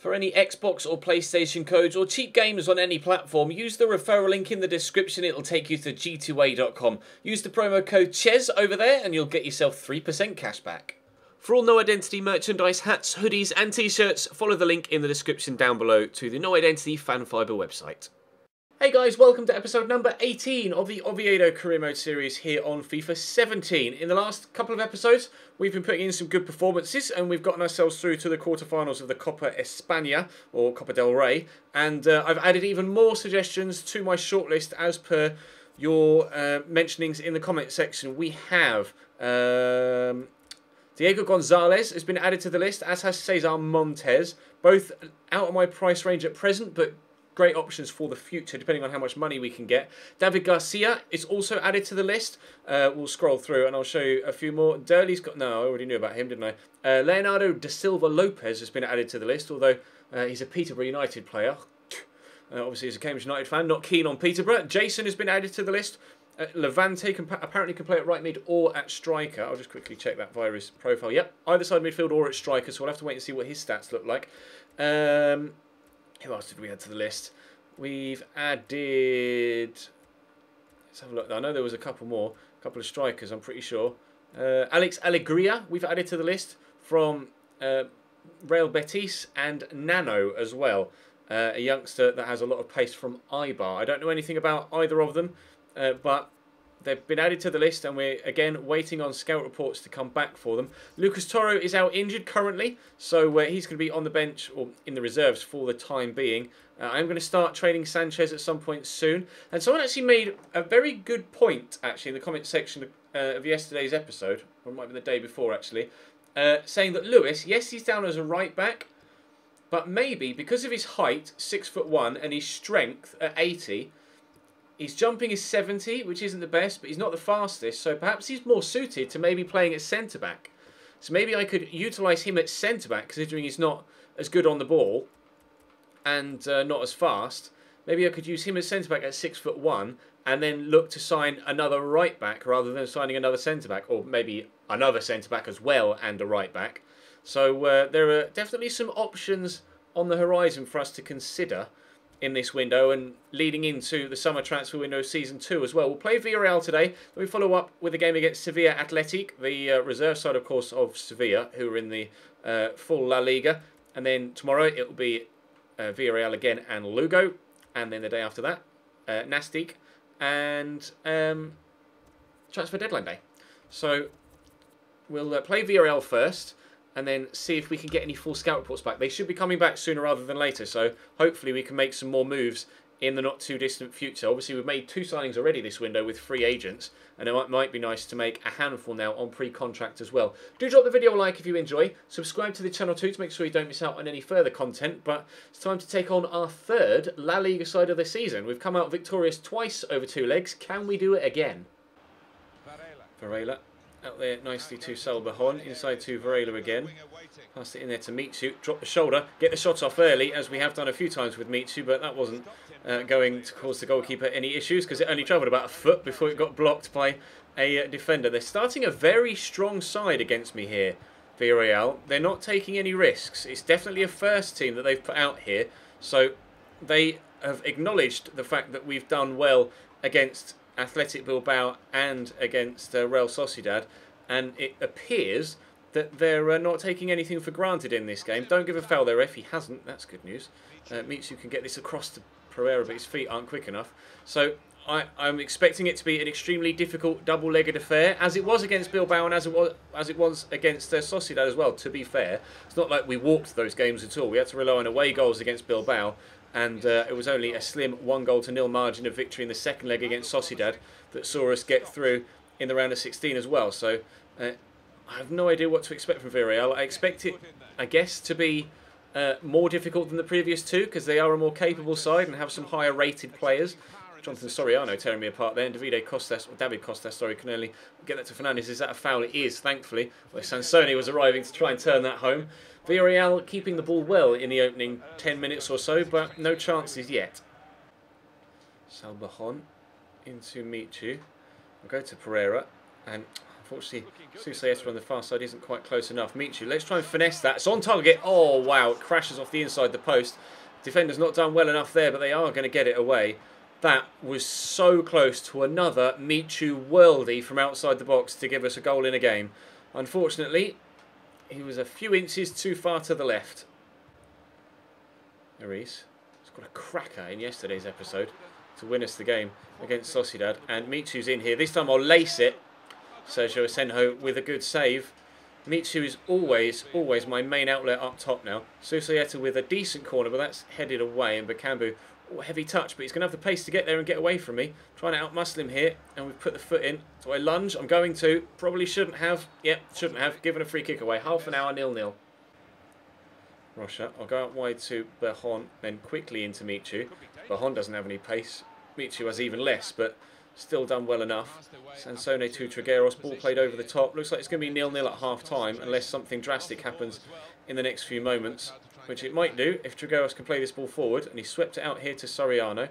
For any Xbox or PlayStation codes or cheap games on any platform, use the referral link in the description. It'll take you to g2a.com. Use the promo code CHES over there and you'll get yourself 3% cash back. For all No Identity merchandise, hats, hoodies and t-shirts, follow the link in the description down below to the No Identity Fan Fiber website. Hey guys, welcome to episode number 18 of the Oviedo Career Mode series here on FIFA 17. In the last couple of episodes, we've been putting in some good performances and we've gotten ourselves through to the quarterfinals of the Copa España, or Copa del Rey, and I've added even more suggestions to my shortlist as per your mentionings in the comment section. We have Diego Gonzalez has been added to the list, as has Cesar Montes, both out of my price range at present, but great options for the future, depending on how much money we can get. David Garcia is also added to the list. We'll scroll through and I'll show you a few more. Durley's got... No, I already knew about him, didn't I? Leonardo da Silva Lopez has been added to the list, although he's a Peterborough United player. Obviously, he's a Cambridge United fan, not keen on Peterborough. Jason has been added to the list. Levante apparently can play at right mid or at striker. I'll just quickly check that via his profile. Yep, either side midfield or at striker, so we'll have to wait and see what his stats look like. Who else did we add to the list? We've added... Let's have a look. I know there was a couple more. A couple of strikers, I'm pretty sure. Alex Alegria, we've added to the list from Real Betis, and Nano as well. A youngster that has a lot of pace from Eibar. I don't know anything about either of them, but they've been added to the list and we're, again, waiting on scout reports to come back for them. Lucas Toro is out injured currently, so he's going to be on the bench or in the reserves for the time being. I'm going to start training Sanchez at some point soon. And someone actually made a very good point, actually, in the comment section of yesterday's episode, or it might be the day before, actually, saying that Lewis, yes, he's down as a right back, but maybe because of his height, 6'1", and his strength at 80... His jumping is 70, which isn't the best, but he's not the fastest, so perhaps he's more suited to maybe playing at centre-back. So maybe I could utilise him at centre-back, considering he's not as good on the ball and not as fast. Maybe I could use him as centre-back at 6'1", and then look to sign another right-back rather than signing another centre-back, or maybe another centre-back as well and a right-back. So there are definitely some options on the horizon for us to consider in this window and leading into the summer transfer window season 2 as well. We'll play Villarreal today. Then we follow up with a game against Sevilla Athletic, the reserve side, of course, of Sevilla, who are in the full La Liga. And then tomorrow it will be Villarreal again and Lugo. And then the day after that, Nastic and transfer deadline day. So we'll play Villarreal first, and then see if we can get any full scout reports back. They should be coming back sooner rather than later, so hopefully we can make some more moves in the not too distant future. Obviously, we've made 2 signings already this window with free agents, and it might be nice to make a handful now on pre-contract as well. Do drop the video a like if you enjoy. Subscribe to the channel too to make sure you don't miss out on any further content. But it's time to take on our 3rd La Liga side of the season. We've come out victorious twice over 2 legs. Can we do it again? Varela. Out there nicely to Salbahon, inside to Varela again. Pass it in there to Mitsu, drop the shoulder, get the shot off early, as we have done a few times with Mitsu, but that wasn't going to cause the goalkeeper any issues, because it only travelled about a foot before it got blocked by a defender. They're starting a very strong side against me here, Villarreal. They're not taking any risks. It's definitely a first team that they've put out here, so they have acknowledged the fact that we've done well against Athletic Bilbao and against Real Sociedad, and it appears that they're not taking anything for granted in this game. Don't give a foul there, ref. He hasn't. That's good news. Mitsu can get this across to Pereira, but his feet aren't quick enough. So I'm expecting it to be an extremely difficult double-legged affair, as it was against Bilbao and as it was against Sociedad as well, to be fair. It's not like we walked those games at all. We had to rely on away goals against Bilbao, and it was only a slim 1-0-0 margin of victory in the second leg against Sociedad that saw us get through in the round of 16 as well. So I have no idea what to expect from Villarreal. I expect it, I guess, to be more difficult than the previous 2, because they are a more capable side and have some higher rated players. Jonathan Soriano tearing me apart there. And David Costas, sorry, can only get that to Fernandes. Is that a foul? It is, thankfully. Well, Sansoni was arriving to try and turn that home. Villarreal keeping the ball well in the opening 10 minutes or so, but no chances yet. Salbahon into Michu. We'll go to Pereira, and Unfortunately, Susaeta on the far side isn't quite close enough. Michu, let's try and finesse that. It's on target. Oh, wow. It crashes off the inside the post. Defender's not done well enough there, but they are going to get it away. That was so close to another Michu worldie from outside the box to give us a goal in a game. Unfortunately, he was a few inches too far to the left. Maurice has got a cracker in yesterday's episode to win us the game against Sociedad. And Michu's in here. This time I'll lace it. Sergio Asenjo with a good save. Michu is always my main outlet up top now. Susaeta with a decent corner, but that's headed away. And Bakambu, heavy touch, but he's going to have the pace to get there and get away from me. Trying to outmuscle him here, and we've put the foot in. Do I lunge? I'm going to. Probably shouldn't have. Yep, shouldn't have. Given a free kick away. Half an hour, 0-0. Rocha, I'll go out wide to Berjon, then quickly into Michu. Berjon doesn't have any pace. Michu has even less, but still done well enough. Sansone to Trigueros, ball played over the top. Looks like it's going to be 0-0 at half-time, unless something drastic happens in the next few moments, which it might do if Trigueros can play this ball forward. And he swept it out here to Soriano,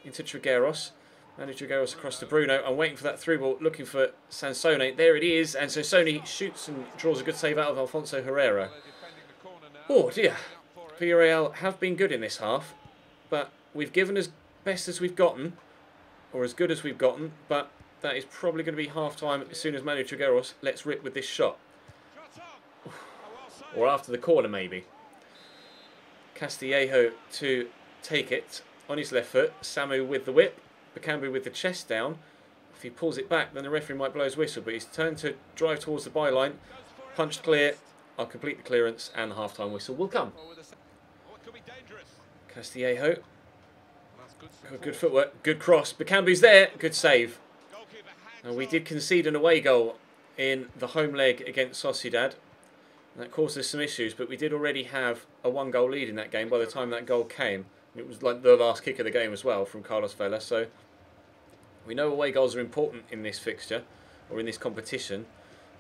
into Trigueros. Manny Trigueros across to Bruno. I'm waiting for that through ball, looking for Sansone. There it is, and Sansone shoots and draws a good save out of Alfonso Herrera. Oh dear, Villarreal have been good in this half, but we've given as best as we've gotten, or as good as we've gotten, but that is probably going to be half-time as soon as Manu Trigueros lets rip with this shot. Or after the corner, maybe. Castillejo to take it on his left foot. Samu with the whip. Bakambu with the chest down. If he pulls it back, then the referee might blow his whistle, but he's turned to drive towards the byline. Punched clear. I'll complete the clearance and the half-time whistle will come. Castillejo. Good footwork, good cross. Bakambu's there, good save. And we did concede an away goal in the home leg against Sociedad. And that caused us some issues, but we did already have a one-goal lead in that game by the time that goal came. It was like the last kick of the game as well from Carlos Vela. So we know away goals are important in this fixture, or in this competition.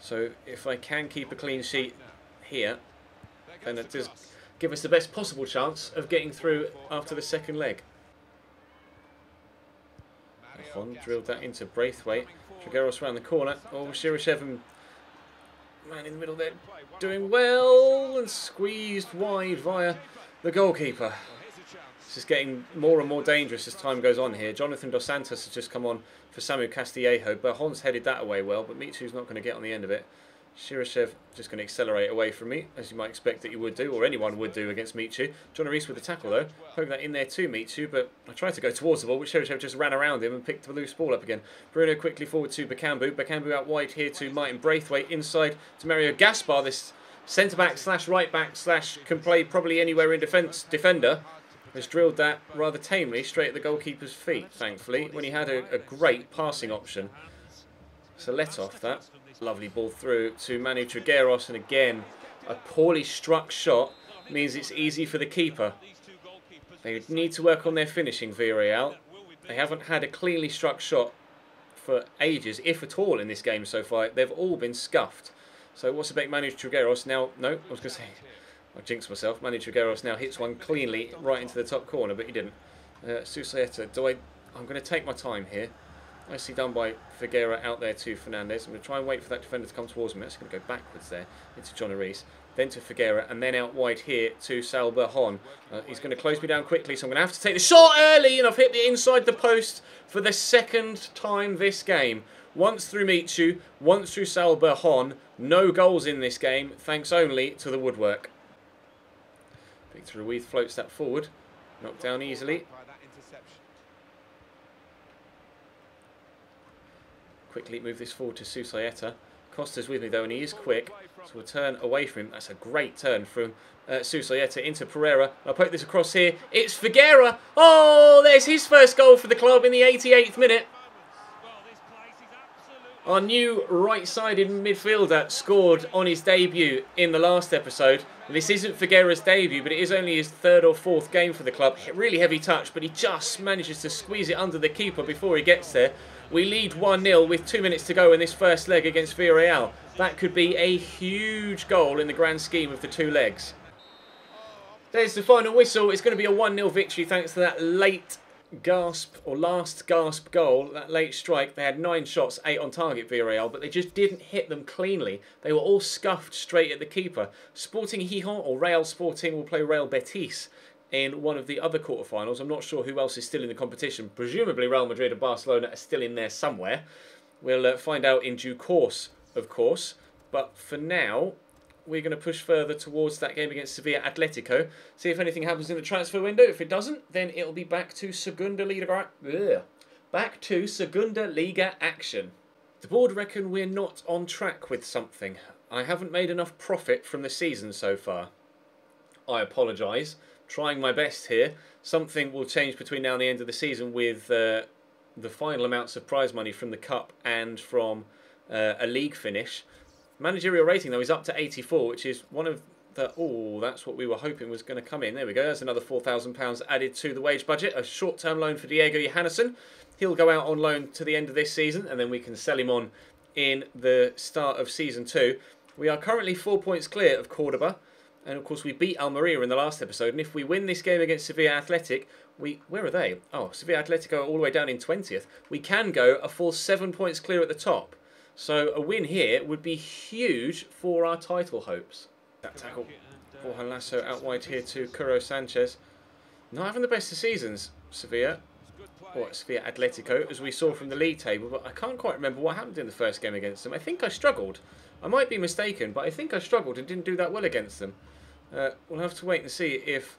So if I can keep a clean sheet here, then it does give us the best possible chance of getting through after the second leg. Drilled that into Braithwaite. Trigueros around the corner. Oh, Shirashev and man in the middle there doing well and squeezed wide via the goalkeeper. This is getting more and more dangerous as time goes on here. Jonathan Dos Santos has just come on for Samu Castillejo. Berjon's headed that away well, but Michu's not going to get on the end of it. Shirashev just going to accelerate away from me, as you might expect that you would do, or anyone would do against Michu. John Reese with the tackle though, poking that in there to Michu, but I tried to go towards the ball, but Shirashev just ran around him and picked the loose ball up again. Bruno quickly forward to Bakambu. Bakambu out wide here to Martin Braithwaite, inside to Mario Gaspar, this centre-back slash right-back slash can play probably anywhere in defence defender. Has drilled that rather tamely straight at the goalkeeper's feet, thankfully, when he had a great passing option. So let off that. Lovely ball through to Manu Trigueros, and again, a poorly struck shot means it's easy for the keeper. They need to work on their finishing, Villarreal. They haven't had a cleanly struck shot for ages, if at all, in this game so far. They've all been scuffed. So what's about Manu Trigueros now? No, I was going to say, I jinxed myself. Manu Trigueros now hits one cleanly right into the top corner, but he didn't. Susaeta, I'm going to take my time here. Nicely done by Figueira out there to Fernandez. I'm going to try and wait for that defender to come towards me. I'm actually going to go backwards there into John Reese. Then to Figueira, and then out wide here to Sal Berjon. He's going to close me down quickly, so I'm going to have to take the shot early, and I've hit the inside the post for the second time this game. Once through Michu, once through Sal Berjon. No goals in this game, thanks only to the woodwork. Victor Ruiz floats that forward. Knocked down easily. Quickly move this forward to Susaeta. Costa's with me though, and he is quick, so we'll turn away from him. That's a great turn from Susaeta into Pereira. I'll poke this across here. It's Figueira. Oh, there's his first goal for the club in the 88th minute. Our new right-sided midfielder scored on his debut in the last episode. This isn't Figueira's debut, but it is only his third or fourth game for the club. Really heavy touch, but he just manages to squeeze it under the keeper before he gets there. We lead 1-0 with 2 minutes to go in this first leg against Villarreal. That could be a huge goal in the grand scheme of the two legs. There's the final whistle. It's going to be a 1-0 victory thanks to that late gasp or last gasp goal, that late strike, they had 9 shots, 8 on target, Villarreal, but they just didn't hit them cleanly. They were all scuffed straight at the keeper. Sporting Gijón or Real Sporting will play Real Betis in one of the other quarterfinals. I'm not sure who else is still in the competition. Presumably Real Madrid and Barcelona are still in there somewhere. We'll find out in due course, of course. But for now, we're going to push further towards that game against Sevilla Atletico. See if anything happens in the transfer window. If it doesn't, then it'll be back to Segunda Liga. Back to Segunda Liga action. The board reckon we're not on track with something. I haven't made enough profit from the season so far. I apologise. Trying my best here. Something will change between now and the end of the season with the final amounts of prize money from the Cup and from a league finish. Managerial rating, though, is up to 84, which is one of the... Oh, that's what we were hoping was going to come in. There we go. That's another £4,000 added to the wage budget. A short-term loan for Diego Johannesson. He'll go out on loan to the end of this season, and then we can sell him on in the start of Season 2. We are currently 4 points clear of Cordoba. And, of course, we beat Almeria in the last episode. And if we win this game against Sevilla Athletic, where are they? Oh, Sevilla Atletico are all the way down in 20th. We can go a full 7 points clear at the top. So a win here would be huge for our title hopes. That tackle. Borja Lasso out wide here to Curo Sanchez. Not having the best of seasons, Sevilla. Or Sevilla Atletico, as we saw from the league table. But I can't quite remember what happened in the first game against them. I think I struggled. I might be mistaken, but I think I struggled and didn't do that well against them. We'll have to wait and see if,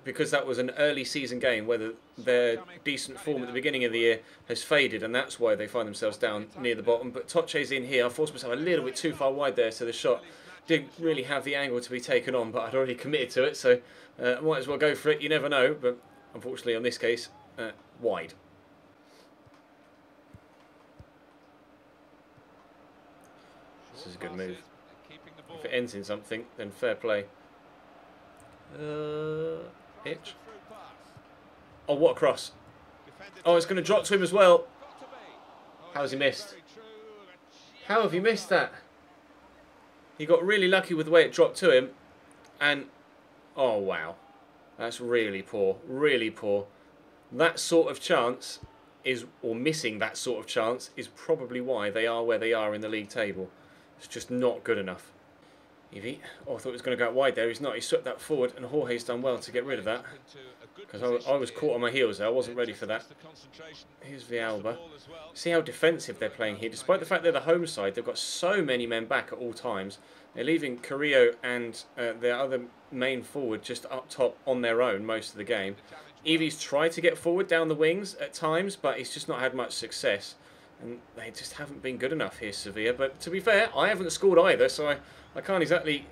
because that was an early season game, whether their decent form at the beginning of the year has faded, and that's why they find themselves down near the bottom. But Toche's in here. I forced myself a little bit too far wide there, so the shot didn't really have the angle to be taken on, but I'd already committed to it, so I might as well go for it. You never know, but unfortunately on this case, wide. This is a good move. If it ends in something, then fair play. Hitch. Oh, what a cross. Oh, it's going to drop to him as well. How has he missed? How have you missed that? He got really lucky with the way it dropped to him. And, oh, wow. That's really poor. Really poor. That sort of chance is, or missing that sort of chance, is probably why they are where they are in the league table. It's just not good enough. Evie. Oh, I thought it was going to go out wide there. He's not. He swept that forward, and Jorge's done well to get rid of that. Because I was caught on my heels there. I wasn't ready for that. Here's Villalba. See how defensive they're playing here. Despite the fact they're the home side, they've got so many men back at all times. They're leaving Carrillo and their other main forward just up top on their own most of the game. Evie's tried to get forward down the wings at times, but he's just not had much success. And they just haven't been good enough here, Sevilla. But to be fair, I haven't scored either, so I can't exactly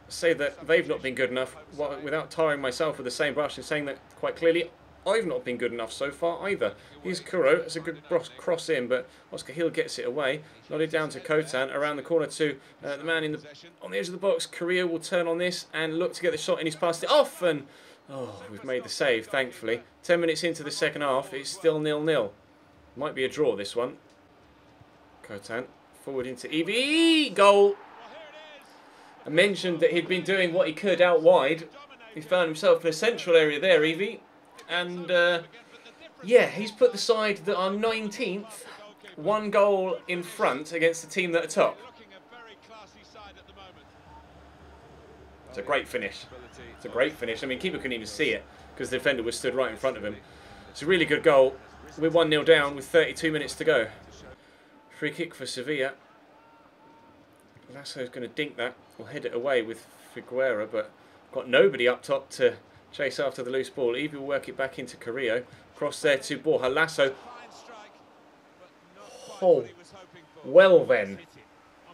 say that they've not been good enough without tarring myself with the same brush and saying that quite clearly I've not been good enough so far either. Here's Kuro. It's a good cross in, but Oscar Hill gets it away. Nodded down to Kotan, around the corner to the man on the edge of the box. Carrillo will turn on this and look to get the shot, and he's passed it off, and oh, we've made the save, thankfully. 10 minutes into the second half, it's still 0-0. Might be a draw, this one. Kotan, forward into Evie, goal! I mentioned that he'd been doing what he could out wide. He found himself in a central area there, Evie. And, yeah, he's put the side that are 19th, 1 goal in front against the team that are top. It's a great finish. It's a great finish. I mean, keeper couldn't even see it because the defender was stood right in front of him. It's a really good goal. We're 1-0 down with 32 minutes to go. Free kick for Sevilla. Lasso's going to dink that. We'll head it away with Figuera, but got nobody up top to chase after the loose ball. Evie will work it back into Carrillo. Cross there to Borja Lasso. Oh, well then.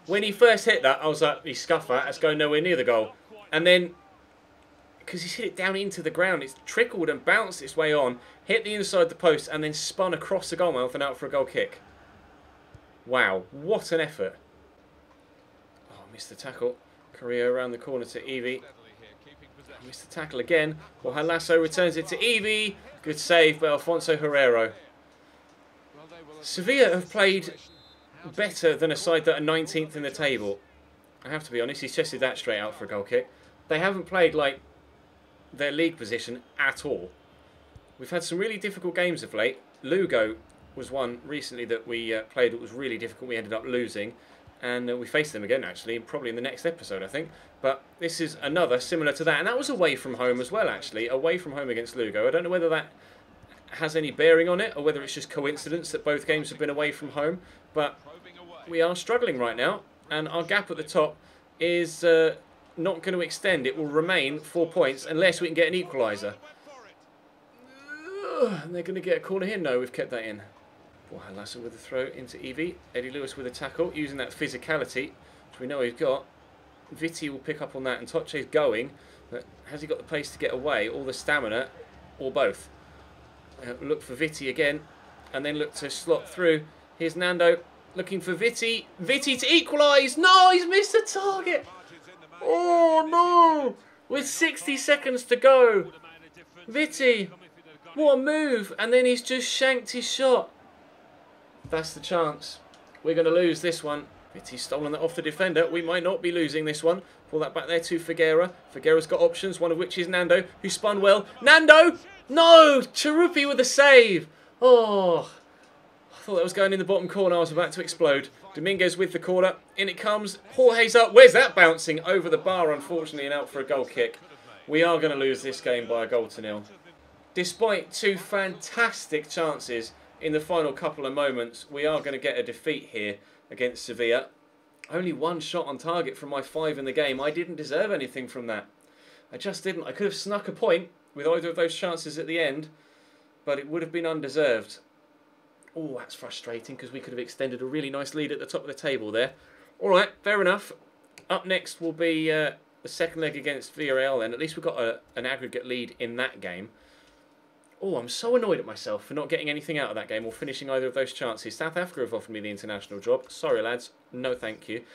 When he first hit that, I was like, he scuffed that. That's going nowhere near the goal. And then, because he's hit it down into the ground, it's trickled and bounced its way on, hit the inside the post, and then spun across the goalmouth and out for a goal kick. Wow, what an effort. Oh, missed the tackle. Carrillo around the corner to Evie. Missed the tackle again. Borja Lasso returns it to Evie. Good save by Alfonso Herrero. Sevilla have played better than a side that are 19th in the table. I have to be honest, he's chested that straight out for a goal kick. They haven't played like their league position at all. We've had some really difficult games of late. Lugo was one recently that we played that was really difficult. We ended up losing. And we faced them again, actually, probably in the next episode, I think. But this is another similar to that. And that was away from home as well, actually. Away from home against Lugo. I don't know whether that has any bearing on it or whether it's just coincidence that both games have been away from home. But we are struggling right now. And our gap at the top is not going to extend. It will remain 4 points unless we can get an equaliser. And they're going to get a corner here. No, we've kept that in. Lasso with a throw into Evie. Eddie Lewis with a tackle, using that physicality, which we know he's got. Vitti will pick up on that, and Toche's going. But has he got the pace to get away, or the stamina, or both? Look for Vitti again, and then look to slot through. Here's Nando, looking for Vitti. Vitti to equalise! No, he's missed the target! Oh, no! With 60 seconds to go. Vitti, what a move! And then he's just shanked his shot. That's the chance. We're going to lose this one. Vitti's stolen that off the defender. We might not be losing this one. Pull that back there to Figueira. Figueira's got options, one of which is Nando, who spun well. Nando! No! Charupi with the save. Oh, I thought that was going in the bottom corner. I was about to explode. Dominguez with the corner. In it comes. Jorge's up. Where's that bouncing? Over the bar, unfortunately, and out for a goal kick. We are going to lose this game by a goal to nil. Despite two fantastic chances in the final couple of moments, we are going to get a defeat here against Sevilla. Only one shot on target from my 5 in the game. I didn't deserve anything from that. I just didn't. I could have snuck a point with either of those chances at the end, but it would have been undeserved. Oh, that's frustrating because we could have extended a really nice lead at the top of the table there. All right, fair enough. Up next will be the second leg against Villarreal then. At least we've got an aggregate lead in that game. Oh, I'm so annoyed at myself for not getting anything out of that game or finishing either of those chances. South Africa have offered me the international job. Sorry, lads. No, thank you.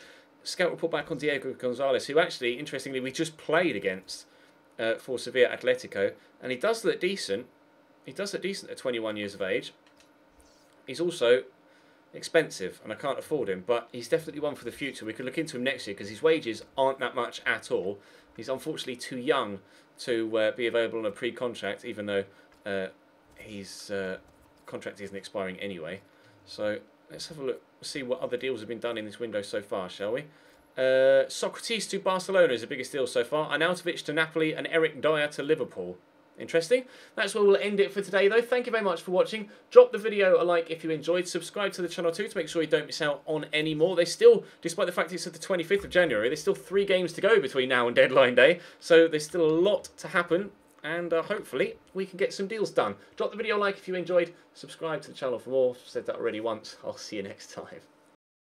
Scout report back on Diego Gonzalez, who actually, interestingly, we just played against for Sevilla Atletico. And he does look decent. He does look decent at 21 years of age. He's also expensive, and I can't afford him. But he's definitely one for the future. We could look into him next year because his wages aren't that much at all. He's unfortunately too young to be available on a pre-contract, even though his contract isn't expiring anyway. So let's have a look, see what other deals have been done in this window so far, shall we? Socrates to Barcelona is the biggest deal so far. Arnautovic to Napoli and Eric Dyer to Liverpool. Interesting. That's where we'll end it for today, though. Thank you very much for watching. Drop the video a like if you enjoyed. Subscribe to the channel too to make sure you don't miss out on any more. There's still, despite the fact it's the 25th of January, there's still 3 games to go between now and deadline day. So there's still a lot to happen. And hopefully we can get some deals done. Drop the video a like if you enjoyed. Subscribe to the channel for more. I've said that already once. I'll see you next time.